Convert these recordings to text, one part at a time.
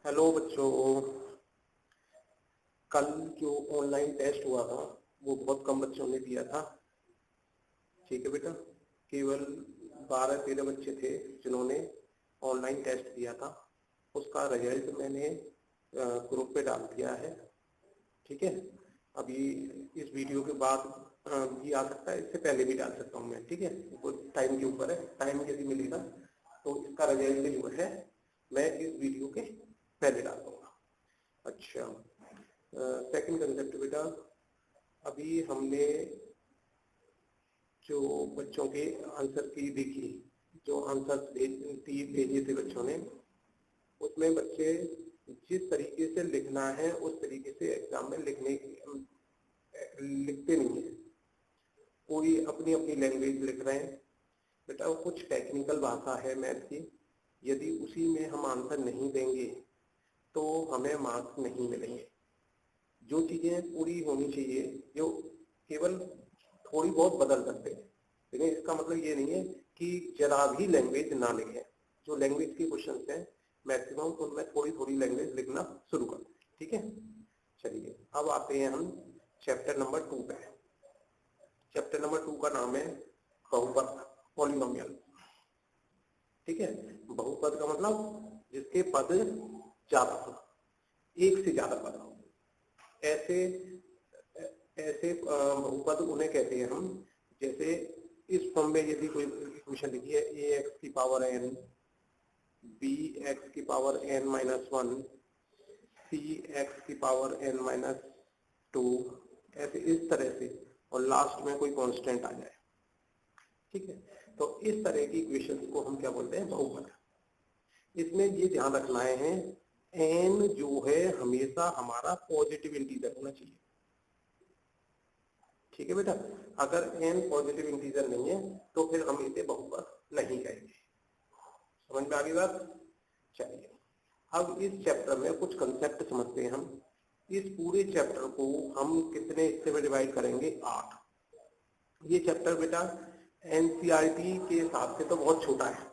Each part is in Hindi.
हेलो बच्चों, कल जो ऑनलाइन टेस्ट हुआ था वो बहुत कम बच्चों ने दिया था। ठीक है बेटा, केवल 12-13 बच्चे थे जिन्होंने ऑनलाइन टेस्ट दिया था। उसका रिजल्ट मैंने ग्रुप पे डाल दिया है। ठीक है, अभी इस वीडियो के बाद भी आ सकता है, इससे पहले भी डाल सकता हूँ मैं। ठीक है, वो टाइम के ऊपर है, टाइम यदि मिलेगा तो इसका रिजल्ट जो है मैं इस वीडियो के पहले डाल दूंगा। अच्छा, सेकंड कंसेप्ट बेटा, अभी हमने जो बच्चों के आंसर की देखी, जो आंसर भेजे थे बच्चों ने, उसमें बच्चे जिस तरीके से लिखना है उस तरीके से एग्जाम में लिखते नहीं है। कोई अपनी अपनी लैंग्वेज लिख रहे हैं बेटा, वो कुछ टेक्निकल भाषा है मैथ की, यदि उसी में हम आंसर नहीं देंगे तो हमें मार्क्स नहीं मिलेंगे। जो चीजें पूरी होनी चाहिए, जो केवल थोड़ी बहुत बदल सकते हैं, लेकिन इसका मतलब ये नहीं है कि जरा भी लैंग्वेज ना लिखें। जो लैंग्वेज के क्वेश्चन हैं मैक्सिमम उनमें थोड़ी थोड़ी लैंग्वेज लिखना शुरू कर दें। ठीक है, चलिए अब आते हैं हम चैप्टर नंबर 2 पे। चैप्टर नंबर 2 का नाम है बहुपद, पॉलिनोमियल। ठीक है, बहुपद का मतलब जिसके पद ज्यादा हो, एक से ज्यादा पद हो, ऐसे ऐसे बहुपद उन्हें कहते हैं हम। जैसे इस फॉर्म में यदि कोई इक्वेशन लिखी है, ए एक्स की पावर एन, बी एक्स की पावर एन माइनस 1, सी एक्स की पावर एन माइनस 2, ऐसे इस तरह से, और लास्ट में कोई कांस्टेंट आ जाए। ठीक है, तो इस तरह की इक्वेशन को हम क्या बोलते हैं, बहुपद। इसमें ये ध्यान रखना है, एन जो है हमेशा हमारा पॉजिटिव इंटीजर होना चाहिए। ठीक है बेटा, अगर n पॉजिटिव इंटीजर नहीं है तो फिर हम इसे बहुपद नहीं कहेंगे। समझ में आ गई बात? चलिए अब इस चैप्टर में कुछ कंसेप्ट समझते हैं हम। इस पूरे चैप्टर को हम कितने हिस्से में डिवाइड करेंगे? 8। ये चैप्टर बेटा एनसीईआरटी के हिसाब से तो बहुत छोटा है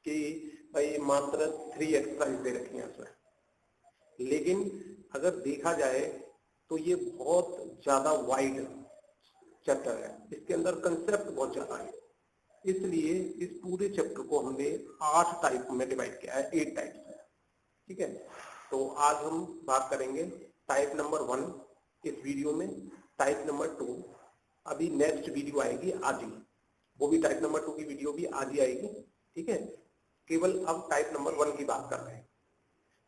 कि भाई मात्र 3 एक्सरसाइज दे रखी है उसमें, लेकिन अगर देखा जाए तो ये बहुत ज्यादा वाइड चैप्टर है, इसके अंदर कंसेप्ट बहुत ज्यादा है। इसलिए इस पूरे चैप्टर को हमने 8 टाइप में डिवाइड किया है, 8 टाइप्स है। ठीक है, तो आज हम बात करेंगे टाइप नंबर 1 इस वीडियो में, टाइप नंबर 2 अभी नेक्स्ट वीडियो आएगी आज ही, वो भी टाइप नंबर 2 की वीडियो भी आज ही आएगी। ठीक है, केवल अब टाइप नंबर 1 की बात कर रहे हैं।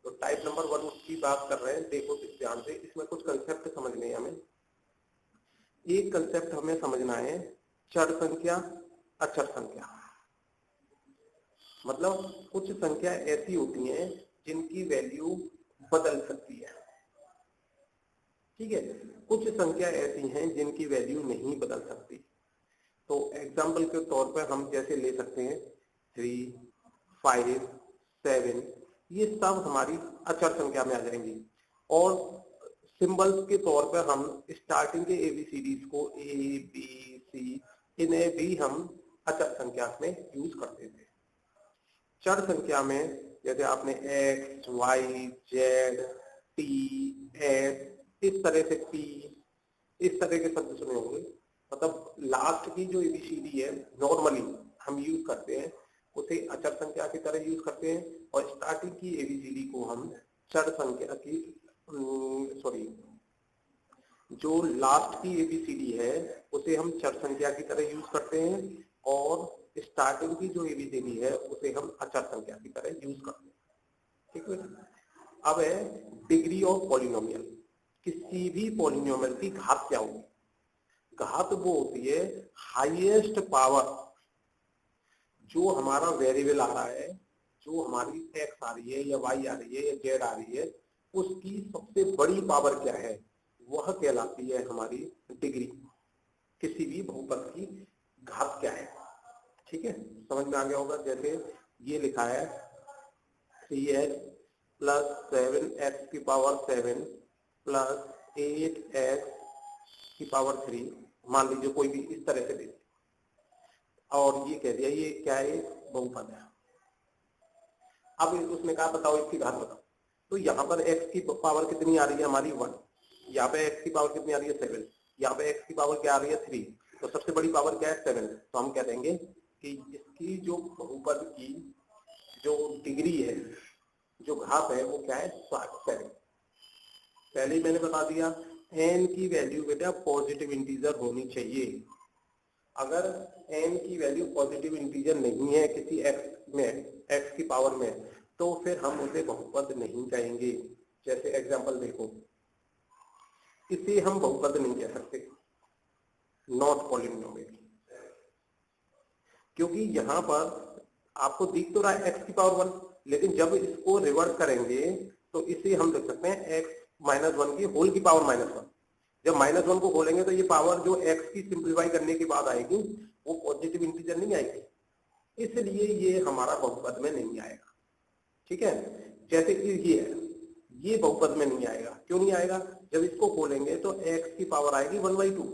तो टाइप नंबर 1 की बात कर रहे हैं, देखो ध्यान से, इसमें कुछ कंसेप्ट समझने हैं हमें। एक कंसेप्ट हमें समझना है, चर संख्या, अचर संख्या। मतलब कुछ संख्या ऐसी होती हैं जिनकी वैल्यू बदल सकती है। ठीक है, कुछ संख्या ऐसी हैं जिनकी वैल्यू नहीं बदल सकती। तो एग्जाम्पल के तौर पर हम जैसे ले सकते हैं 3, 5, 7, ये सब हमारी अचर संख्या में आ जाएंगी। और सिंबल्स के तौर पर हम स्टार्टिंग के एबीसीडीज को ए बी सी, इन्हें भी हम अचर संख्या में यूज करते थे। चर संख्या में जैसे आपने X, Y, Z, T, S, इस तरह से पी, इस तरह के शब्द सुने होंगे। मतलब लास्ट की जो एबीसीडी है नॉर्मली हम यूज करते हैं उसे अचर संख्या की तरह यूज करते हैं, और स्टार्टिंग की एबीसीडी को हम चर संख्या की जो लास्ट की एबीसीडी है उसे हम चर संख्या की तरह यूज करते हैं, और स्टार्टिंग की जो एबीसीडी है उसे हम अचर संख्या की तरह यूज करते हैं। ठीक है, अब है डिग्री ऑफ पॉलिनोमियल। किसी भी पॉलिनोमियल की घात क्या होगी? घात वो होती है हाईएस्ट पावर, जो हमारा वेरिएबल आ रहा है, जो हमारी एक्स आ रही है या वाई आ रही है या जेड आ रही है, उसकी सबसे बड़ी पावर क्या है, वह कहलाती है हमारी डिग्री। किसी भी बहुपद की घात क्या है? ठीक है, समझ में आ गया होगा। जैसे ये लिखा है 3x प्लस 7x की पावर 7 प्लस 8x की पावर 3, मान लीजिए कोई भी इस तरह से दे, और ये कह दिया ये क्या है, बहुपद है। अब उसने कहा बताओ इसकी घात बताओ। तो यहाँ पर x की पावर कितनी आ रही है हमारी 1, यहाँ पे x की पावर कितनी आ रही है 7, यहाँ पे x की पावर क्या आ रही है 3, तो सबसे बड़ी पावर क्या है 7। तो हम कह देंगे कि इसकी जो बहुपद की जो डिग्री है, जो घात है, वो क्या है 7। पहले ही मैंने बता दिया n की वैल्यू बेटा पॉजिटिव इंटीजर होनी चाहिए। अगर n की वैल्यू पॉजिटिव इंटीजर नहीं है किसी x में, x की पावर में, तो फिर हम उसे बहुपद नहीं कहेंगे। जैसे एग्जांपल देखो, इसे हम बहुपद नहीं कह सकते, नॉट पॉलिनोमियल, क्योंकि यहाँ पर आपको दिख तो रहा है x की पावर 1, लेकिन जब इसको रिवर्स करेंगे तो इसे हम लिख सकते हैं x माइनस 1 की होल की पावर माइनस 1। जब माइनस 1 को खोलेंगे तो ये पावर जो x की सिंप्लीफाई करने के बाद आएगी वो पॉजिटिव इंटीजर नहीं आएगी, इसलिए ये हमारा बहुपद में नहीं आएगा। ठीक है, जैसे कि ये है, ये बहुपद में नहीं आएगा। क्यों नहीं आएगा? जब इसको खोलेंगे तो x की पावर आएगी 1/2।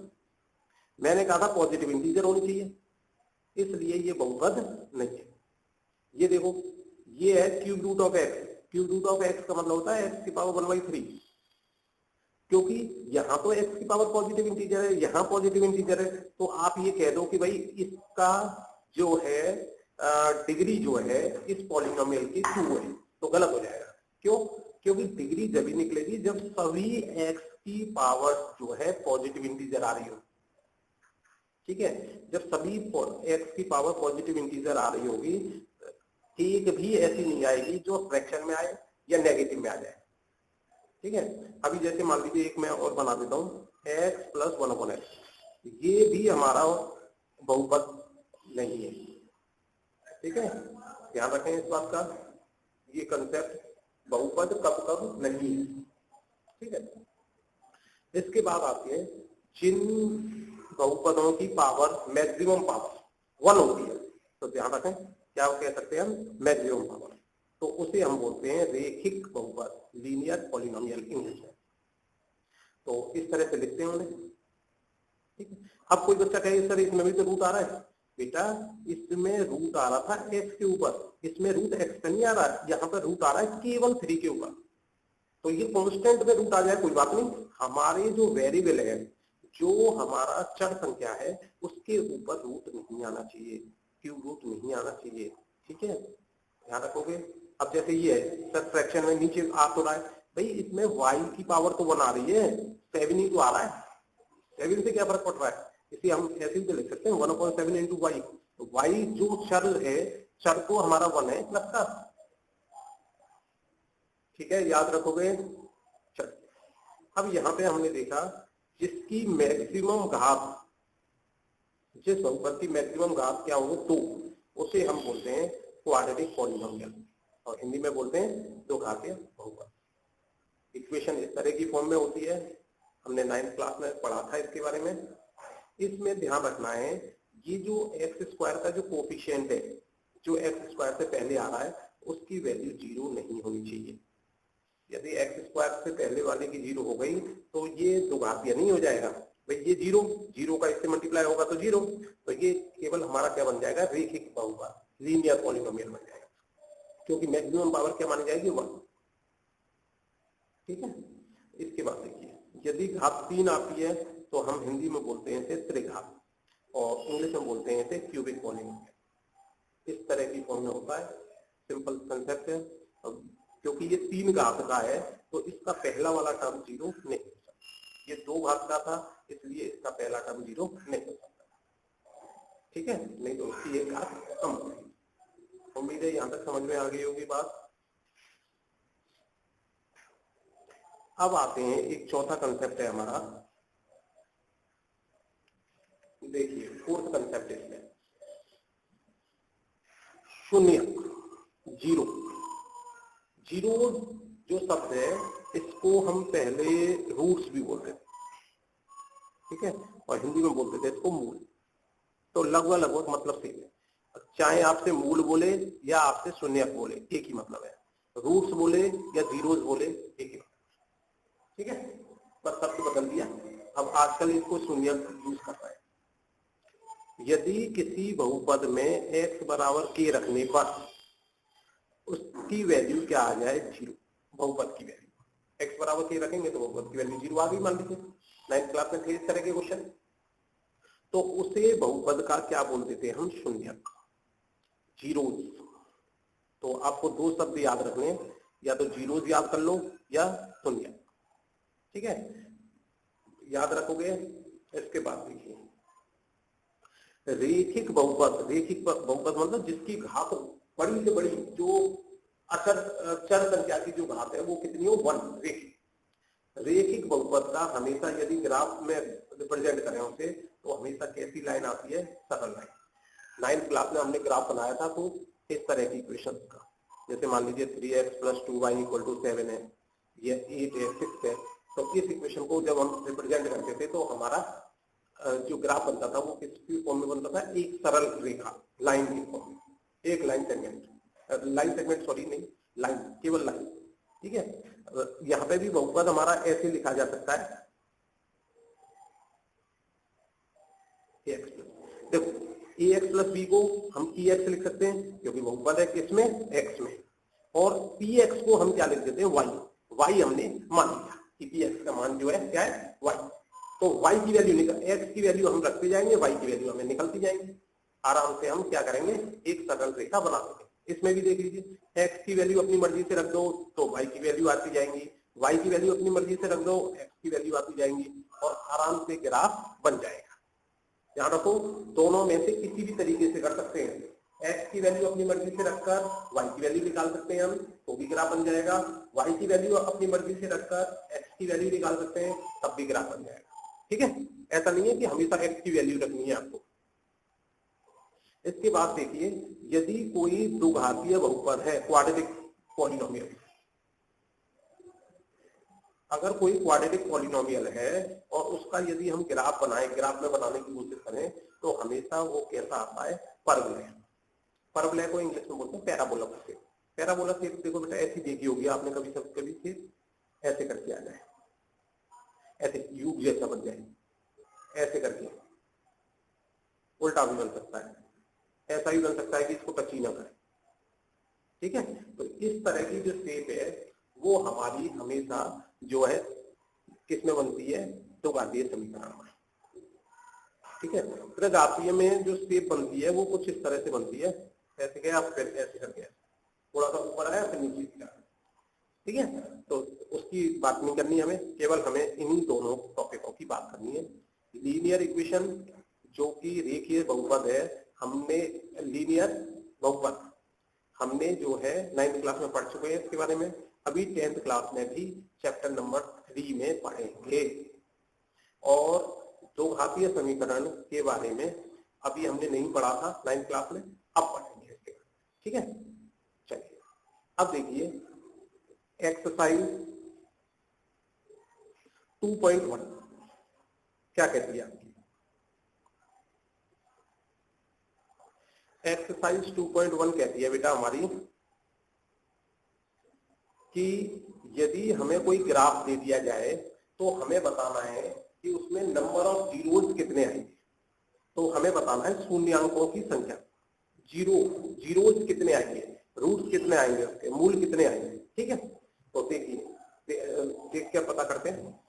मैंने कहा था पॉजिटिव इंटीजर होनी चाहिए, इसलिए ये बहुपद नहीं है। ये देखो, ये है cube root of X. Cube root of X का मतलब होता है x की पावर 1/3, क्योंकि यहाँ तो x की पावर पॉजिटिव इंटीजर है, यहाँ पॉजिटिव इंटीजर है, तो आप ये कह दो कि भाई इसका जो है डिग्री जो है इस पॉलिनोमियल की 2 है, तो गलत हो जाएगा। क्यों? क्योंकि डिग्री जब ही निकलेगी जब सभी x की पावर जो है पॉजिटिव इंटीजर आ रही हो। ठीक है, जब सभी x की पावर पॉजिटिव इंटीजर आ रही होगी, एक भी ऐसी नहीं आएगी जो फ्रैक्शन में आए या नेगेटिव में आ जाए। ठीक है, अभी जैसे मान लीजिए एक मैं और बना देता हूँ x प्लस 1/x, ये भी हमारा बहुपद नहीं है। ठीक है, ध्यान रखें इस बात का, ये कंसेप्ट बहुपद कब कब नहीं है। ठीक है, इसके बाद आती है जिन बहुपदों की पावर मैक्सिमम पावर 1 होती है, तो ध्यान रखें क्या कह सकते हैं हम, मैक्सिमम पावर, तो उसे हम बोलते हैं रेखिक बहुपद, लीनियर पॉलिनोमियल इंग्लिश में। तो इस तरह से लिखते हैं उन्हें। ठीक है, अब कोई बच्चा कहे सर इसमें भी तो रूट आ रहा है। बेटा इसमें रूट आ रहा था x के ऊपर, इसमें रूट x का नहीं आ रहा है, यहाँ पर रूट आ रहा है केवल 3 के ऊपर। तो ये कांस्टेंट में रूट आ जाए कोई बात नहीं, हमारे जो वेरिएबल है, जो हमारा चर संख्या है, उसके ऊपर रूट नहीं आना चाहिए, क्यूब रूट नहीं आना चाहिए। ठीक है, ध्यान रखोगे। अब जैसे ये है सर फ्रैक्शन में नीचे आ तो रहा है, भाई इसमें y की पावर तो 1 आ रही है, 7 ही तो आ रहा है, 7 से क्या फर्क पड़ रहा है, इसे हम ऐसे भी लिख सकते हैं 1/7 इंटू वाई। तो y जो चर है, चर तो हमारा 1 है प्लस का। ठीक है, याद रखोगे। चल, अब यहाँ पे हमने देखा जिसकी मैक्सिमम घात, जिस बहुपद की मैक्सिमम घात क्या होगी 2, उसे हम बोलते हैं क्वाड्रेटिक पॉलिनोमियल, और हिंदी में बोलते हैं दो घातीय बहुपद। इक्वेशन इस तरह की फॉर्म में होती है, हमने 9th क्लास में पढ़ा था इसके बारे में। इसमें ध्यान रखना है ये जो एक्स स्क्वायर का जो कोफिशिएंट है, जो एक्स स्क्वायर से पहले आ रहा है, उसकी वैल्यू 0 नहीं होनी चाहिए। यदि एक्स स्क्वायर से पहले वाले की 0 हो गई तो ये दो घातीय नहीं हो जाएगा, भाई ये 0 का इससे मल्टीप्लाई होगा तो 0, तो ये केवल हमारा क्या बन जाएगा, रेखिक बहुपद, लीनियर पॉलिनोमियल बन जाएगा, क्योंकि मैक्सिमम पावर क्या मानी जाएगी 1। ठीक है, इसके बाद देखिए यदि घात 3 आती है तो हम हिंदी में बोलते हैं इसे त्रिघात, और इंग्लिश में बोलते हैं इसे क्यूबिक पॉलिनोमियल। इस तरह की फॉर्म में होता है, सिंपल कंसेप्ट है। क्योंकि ये 3 घात का है तो इसका पहला वाला टर्म 0 नहीं हो सकता, ये 2 घात का था इसलिए इसका पहला टर्म 0 नहीं हो सकता। ठीक है, नहीं तो उसकी एक घात कम होगी। उम्मीद है यहां तक समझ में आ गई होगी बात। अब आते हैं एक चौथा कंसेप्ट है हमारा, देखिए फोर्थ कंसेप्ट इसमें शून्यक, जीरो। जीरो जो शब्द है इसको हम पहले रूट्स भी बोलते थे, ठीक है, और हिंदी में बोलते थे इसको मूल। तो लगभग लगभग मतलब सेम है, चाहे आपसे मूल बोले या आपसे शून्यक बोले एक ही मतलब है, रूट्स बोले या जीरोस बोले एक ही मतलब। ठीक है, बस शब्द बदल दिया। अब आजकल इसको शून्यक यूज करता है। यदि किसी बहुपद में x बराबर k रखने पर उसकी वैल्यू क्या आ जाए 0, बहुपद की वैल्यू x बराबर के रखेंगे तो बहुपद की वैल्यू 0 आ गई मान लीजिए। 9th क्लास में थे इस तरह के क्वेश्चन। तो उसे बहुपद का क्या बोलते थे हम? शून्यक, जीरोज। तो आपको दो शब्द याद रखने, या तो जीरोज याद कर लो या शून्यक, ठीक है, याद रखोगे। इसके बाद देखिए रेखिक बहुपद। रेखिक बहुपद मतलब जिसकी घात बड़ी से बड़ी, जो अचर चर संख्या की जो घात है वो कितनी हो? 1। रेखिक रेखिक बहुपद का हमेशा यदि ग्राफ में रिप्रेजेंट करें उसे, तो हमेशा कैसी लाइन आती है? सरल लाइन। 9th क्लास में हमने ग्राफ बनाया था तो इस तरह की इक्वेशन का, जैसे मान लीजिए 3x + 2y = 7 है, ये 8 है, 6 है। तो इस इक्वेशन को जब हम रिप्रेजेंट करते थे तो हमारा जो ग्राफ बनता था वो किस फॉर्म में बनता था? एक सरल रेखा, लाइन के फॉर्म में, एक लाइन सेगमेंट, सॉरी नहीं, लाइन, केवल लाइन, ठीक है। यहाँ पे भी बहुपद हमारा ऐसे लिखा जा सकता है, ax, देखो ax + b को हम px लिख सकते हैं क्योंकि बहुपद है किसमें? x में। और px को हम क्या लिख देते हैं? y हमने मान लिया कि px का मान जो है क्या है? y। तो y की वैल्यू निकल, x की वैल्यू हम रखते जाएंगे, y की वैल्यू हमें निकलती जाएंगे। आराम से हम क्या करेंगे? एक सरल रेखा बना देंगे। इसमें भी देख लीजिए, x की वैल्यू अपनी मर्जी से रख दो तो y की वैल्यू आती जाएंगी, y की वैल्यू अपनी मर्जी से रख दो, x की वैल्यू आती जाएंगी, और आराम से ग्राफ बन जाएगा। ध्यान रखो, दोनों में से किसी भी तरीके से कर सकते हैं। x की वैल्यू अपनी मर्जी से रखकर y की वैल्यू निकाल सकते हैं हम, तो भी ग्राफ बन जाएगा। y की वैल्यू अपनी मर्जी से रखकर x की वैल्यू निकाल सकते हैं, तब भी ग्राफ बन जाएगा, ठीक है। ऐसा नहीं है कि हमेशा x की वैल्यू रखनी है आपको। इसके बाद देखिए, यदि कोई द्विघातीय बहुपद है, क्वाड्रेटिक पॉलिनोमियल, अगर कोई क्वाड्रेटिक पॉलिनोमियल है और उसका यदि हम ग्राफ बनाएं, ग्राफ में बनाने की कोशिश करें, तो हमेशा वो कैसा आता है? परवलय। परवलय को इंग्लिश में बोलते हैं पैराबोला शेप। पैराबोला शेप देखो बेटा ऐसी देखी होगी आपने कभी, सब कभी शेप ऐसे करके आ जाए, ऐसे युग जैसा बन जाए, ऐसे करके। उल्टा भी बन सकता है, ऐसा भी बन सकता है कि इसको टच ही ना करे, ठीक है। तो इस तरह की जो शेप है वो हमारी हमेशा जो है किसमें बनती है? द्विघातीय समीकरण में, ठीक है। त्रिघातीय में जो शेप बनती है वो कुछ इस तरह से बनती है, ऐसे गया फिर ऐसे कर गया, थोड़ा सा ऊपर आया फिर नीचे गया, ठीक है। तो उसकी बात नहीं करनी हमें, केवल हमें इन्हीं दोनों टॉपिकों की बात करनी है। लीनियर इक्वेशन जो कि रेखीय बहुपद है, हमने लीनियर बहुपद हमने जो है 9th क्लास में पढ़ चुके हैं इसके बारे में। अभी 10th क्लास में भी चैप्टर नंबर 3 में पढ़ेंगे। और द्विघातीय समीकरण के बारे में अभी हमने नहीं पढ़ा था 9th क्लास में, अब पढ़ेंगे इसके बारे में, ठीक है। चलिए अब देखिए एक्सरसाइज 2.1 क्या कहती है आपकी? एक्सरसाइज 2.1 कहती है बेटा हमारी कि यदि हमें कोई ग्राफ दे दिया जाए तो हमें बताना है कि उसमें नंबर ऑफ जीरोज कितने आएंगे। तो हमें बताना है शून्यांकों की संख्या, जीरोज कितने आएंगे, रूट कितने आएंगे, उसके मूल कितने आएंगे, ठीक है। तो देखिए देख क्या पता करते हैं।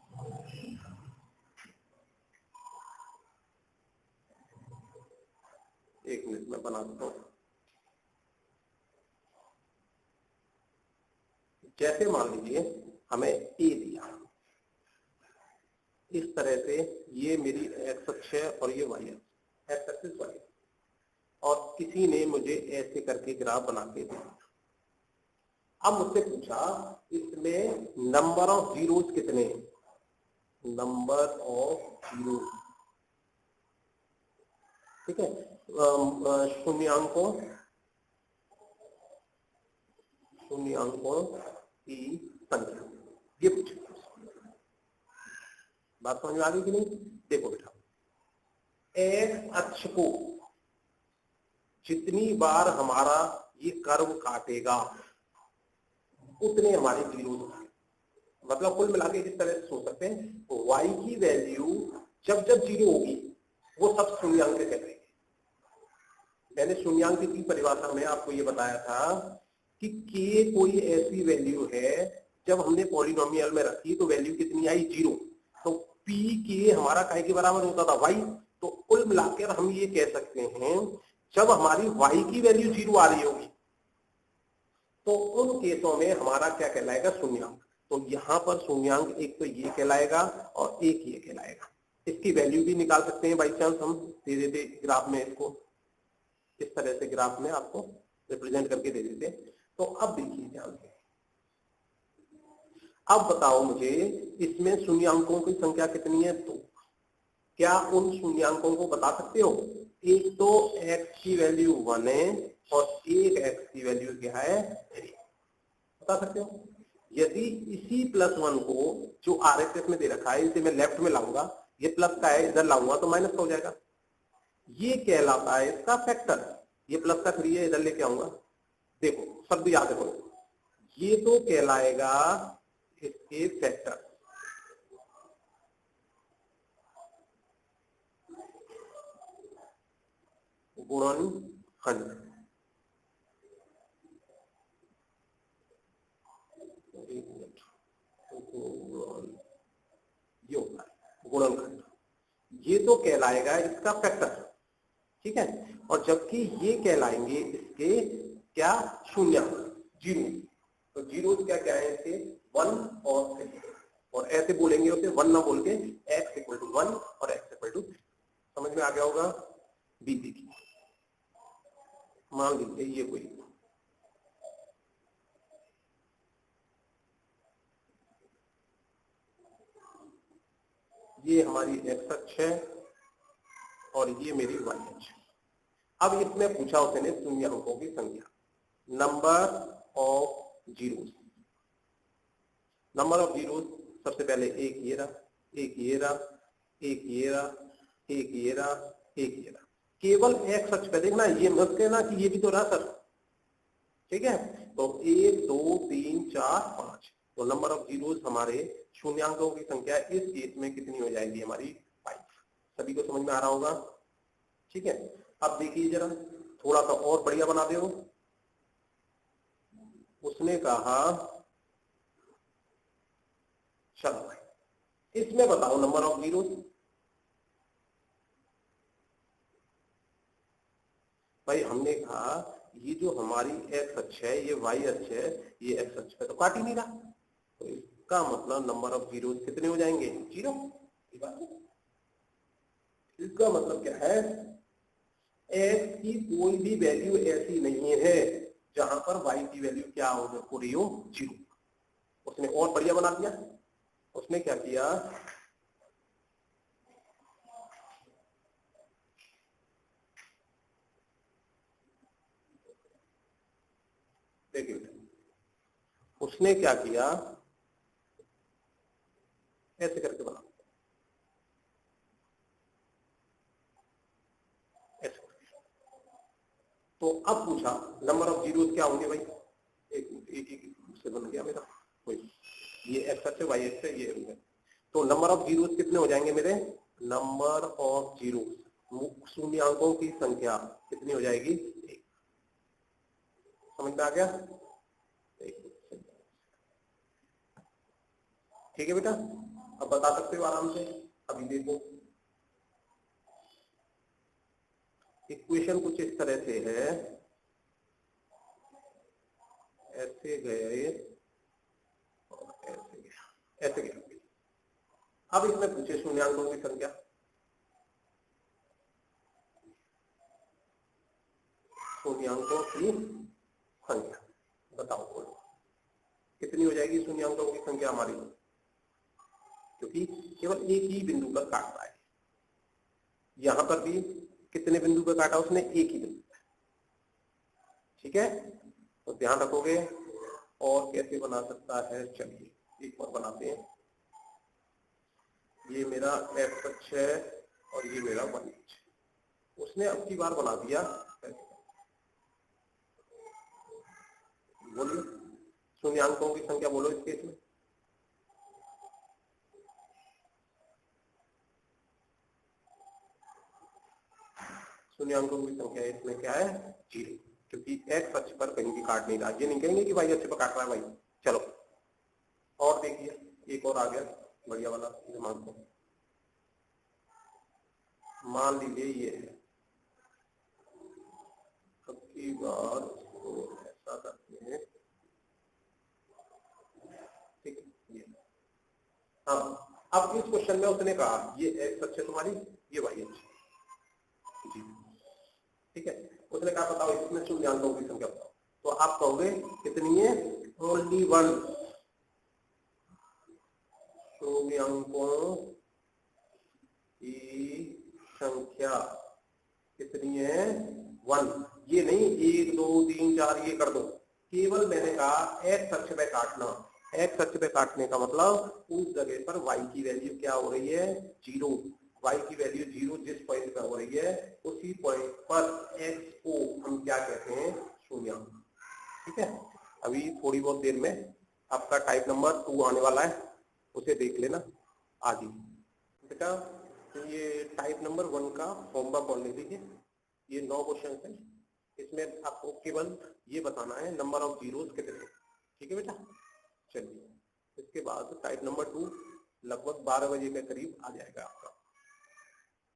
एक मिनट में बना देता हूं। जैसे मान लीजिए हमें ए दिया इस तरह से, ये मेरी एक्स अक्ष है और ये वाई अक्ष, एक्स एक्सिस वाई, और किसी ने मुझे ऐसे करके ग्राफ बना के दिया। अब मुझसे पूछा इसमें नंबर ऑफ जीरोज कितने, नंबर ऑफ जीरोज, ठीक है, शून्यांकों की संख्या, ये पूछे। बात समझ में आ गई कि नहीं? देखो बेटा, एक्स अक्ष को जितनी बार हमारा ये कर्व काटेगा उतने हमारे जीरो, मतलब कुल मिला के इस तरह से सोच सकते हैं, तो y की वैल्यू जब जब जीरो होगी वो सब शून्यांक से कटेंगे। मैंने शून्यांक की परिभाषा में आपको ये बताया था कि k कोई ऐसी वैल्यू है जब हमने पॉलिनोमियल में रखी तो वैल्यू कितनी आई 0, तो p के हमारा काय के बराबर होता था y। तो कुल मिलाकर हम ये कह सकते हैं जब हमारी y की वैल्यू 0 आ रही होगी तो उन केसों में हमारा क्या कहलाएगा, शून्यांक। तो यहाँ पर शून्यांक एक तो ये कहलाएगा और एक ये कहलाएगा। इसकी वैल्यू भी निकाल सकते हैं बाई चांस, हम दे देते ग्राफ में, इसको इस तरह से ग्राफ में आपको रिप्रेजेंट करके दे देते। तो अब देखिए ध्यान से, अब बताओ मुझे इसमें शून्यांकों की संख्या कितनी है। तो क्या उन शून्यांकों को बता सकते हो? एक तो x की वैल्यू 1 है और एक x की वैल्यू क्या है 3, बता सकते हो? यदि इसी +1 को जो RHS में दे रखा है इसे मैं लेफ्ट में लाऊंगा, ये प्लस का है, इधर लाऊंगा तो माइनस का हो जाएगा। ये कहलाता है इसका फैक्टर। ये प्लस का 3 है, इधर लेके आऊंगा, देखो शब्द याद रखो, ये तो कहलाएगा इसके फैक्टर। गुणनखंड, गुणनखंड, ये तो कहलाएगा इसका फैक्टर, ठीक है। और जबकि ये कहलाएंगे इसके क्या, शून्यांक, जीरो। तो जीरो क्या क्या है इसके 1 और 3, और ऐसे बोलेंगे उसे 1 ना बोल के x = 1 और x = 3। समझ में आ गया होगा। बी देखिए, मान लीजिए ये कोई ये हमारी x अक्ष है और ये मेरी y अक्ष। अब इसमें पूछा उसने शून्यांकों की संख्या, number of zeros. Number of zeros सबसे पहले एक ये रहा, एक ये रहा, एक ये रहा, एक ये रहा, एक ये रहा। केवल x अक्ष पे देखना, ये मत कहना कि ये भी तो रहा सर, ठीक है। तो 1 2 3 4 5, तो नंबर ऑफ जीरोस हमारे शून्यांकों की संख्या इस केस में कितनी हो जाएगी हमारी 5। सभी को समझ में आ रहा होगा, ठीक है। अब देखिए जरा थोड़ा सा और बढ़िया बना दो। उसने कहा चलो भाई इसमें बताओ नंबर ऑफ जीरोस। भाई हमने कहा ये जो हमारी x अक्ष है ये y अक्ष है, ये x अक्ष पे तो काट ही नहीं रहा, तो इसका मतलब नंबर ऑफ जीरोस कितने हो जाएंगे, 0। इसका मतलब क्या है, x की कोई भी वैल्यू ऐसी नहीं है जहां पर y की वैल्यू क्या हो रही हो, 0। उसने और बढ़िया बना दिया। उसने क्या किया, देखिए उसने क्या किया, ऐसे करके बना, ऐसे। तो अब पूछा नंबर ऑफ जीरोस क्या होंगे भाई, एक से बन गया मेरा कोई, ये एक्स अक्ष है, वाई अक्ष है, ये होंगे। तो नंबर ऑफ जीरोस कितने हो जाएंगे मेरे, नंबर ऑफ जीरोस शून्यांकों की संख्या कितनी हो जाएगी, 1। समझ में आ गया, ठीक है बेटा। अब बता सकते हो आराम से। अभी देखो इक्वेशन कुछ इस तरह से है, ऐसे गए और ऐसे गया, ऐसे गया। अब इसमें पूछे शून्यांकों की संख्या, शून्यांकों की संख्या बताओ कितनी हो जाएगी शून्यांकों की संख्या हमारी, क्योंकि केवल एक ही बिंदु पर काट रहा है। यहां पर भी कितने बिंदु पर काटा उसने, एक ही बिंदु पर, ठीक है। तो ध्यान रखोगे। और कैसे बना सकता है, चलिए एक और बनाते हैं। ये मेरा एक्स अक्ष है और ये मेरा वाई अक्ष। उसने अब की बार बना दिया, बोलिए शून्यांकों की संख्या बोलो इस केस में। शून्यांकों की संख्या इसमें क्या है, 0, क्योंकि एक्स अक्ष पर कहीं भी काट नहीं रहा। ये नहीं कहेंगे कि वाई अक्ष पर काट रहा है भाई। चलो देखिए एक और आ गया बढ़िया वाला दिमाग को। मान लीजिए ये है, अब की बार इसको ऐसा करते हैं, ठीक है ये। हाँ, अब इस क्वेश्चन में उसने कहा ये एक्स अक्ष है तुम्हारी, ये वाई अक्ष जी, ठीक है। उसने कहा बताओ इसमें शून्यांकों की संख्या बताओ, तो आप कहोगे कितनी है, ओनली वन, शून्यांकों की संख्या कितनी है, वन। ये नहीं 1 2 3 4 ये कर दो, केवल मैंने कहा एक्स अक्ष पे काटना। एक्स अक्ष पे काटने का मतलब उस जगह पर y की वैल्यू क्या हो रही है, 0, y की वैल्यू 0 जिस पॉइंट पे हो रही है उसी पॉइंट पर x को हम क्या कहते हैं, शून्यांक, ठीक है। अभी थोड़ी बहुत देर में आपका टाइप नंबर 2 आने वाला है, उसे देख लेना आगे बेटा। ये टाइप नंबर 1 का होमवर्क और ले लीजिए, ये 9 क्वेश्चन है, इसमें आपको केवल ये बताना है नंबर ऑफ जीरोस कितने, ठीक है बेटा। चलिए इसके बाद टाइप नंबर 2 लगभग 12 बजे के करीब आ जाएगा आपका।